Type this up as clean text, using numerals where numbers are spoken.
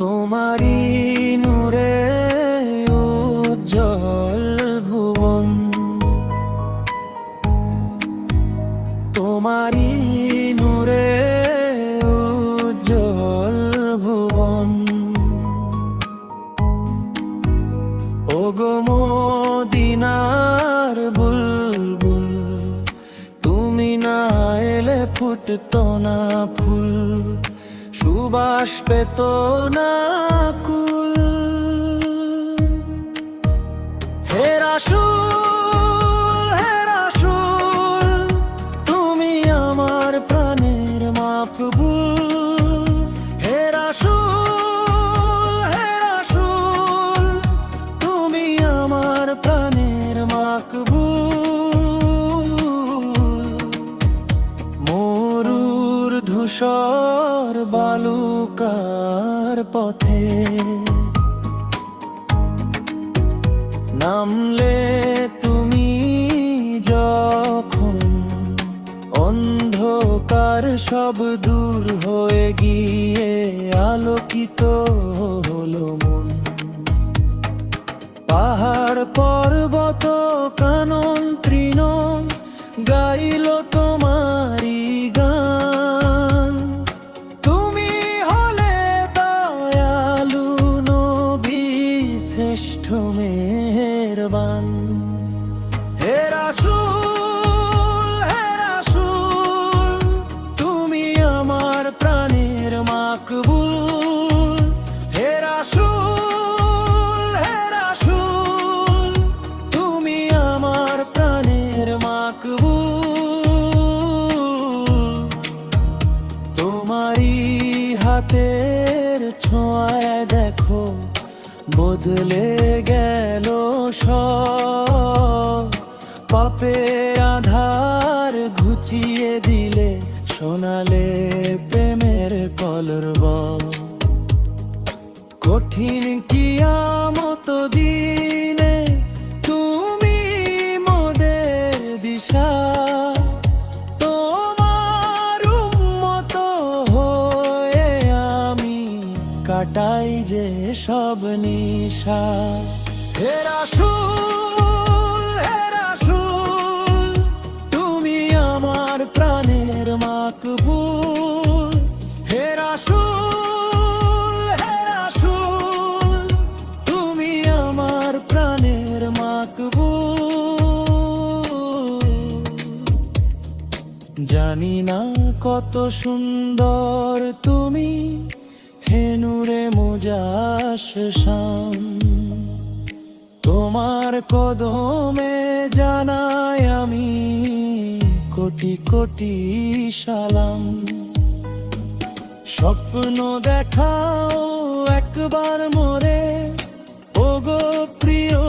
তোমারি নূরে উজ্জ্বল ভুবন, তোমারি নূরে উজ্জ্বল ভুবন। ওগো মদিনার বুলবুল, তুমি না এলে ফুটতো না ফুল, সুবাস পেত না কুল। হে রাসূল, হে রাসূল, তুমি আমার প্রাণের মাকবুল। হে রাসূল, হে রাসূল, তুমি আমার প্রাণের মাকবুল। মরুর ধূসর বালুকার পথে নামলে তুমি যখন, অন্ধকার সব দূর হয়ে গিয়ে আলোকিত হলো মন। পাহাড় পর্বত কানন তৃণ গাইল তোমারি গান। তুমি হলে দয়ালু নবী, শ্রেষ্ঠ মেহেরবান। হে রাসূল, হে রাসূল, তুমি আমার প্রাণের মাকবুল। হে রাসূল, হে রাসূল, তুমি আমার প্রাণের মাকবুল। তোমারি হাতের ছোঁয়ায় দেখো বদলে গেল সব। পাপের আধার ঘুচিয়ে দিলে, শোনালে প্রেমের কলরব। কঠিন কিয়ামত দিনে তুমি মোদের দিশা, তোমার উম্মত হয়ে আমি কাটাই যে সব নিশা। হে রাসূল, হে রাসূল, তুমি আমার প্রাণের মাকবুল। হে রাসূল, হে রাসূল, তুমি আমার প্রাণের মাকবুল। জানি না কত সুন্দর তুমি, হে নূরে মুজাসসাম। তোমার কদমে জানাই আমি কোটি কোটি সালাম। স্বপ্ন দেখাও একবার মোরে, ওগো প্রিয়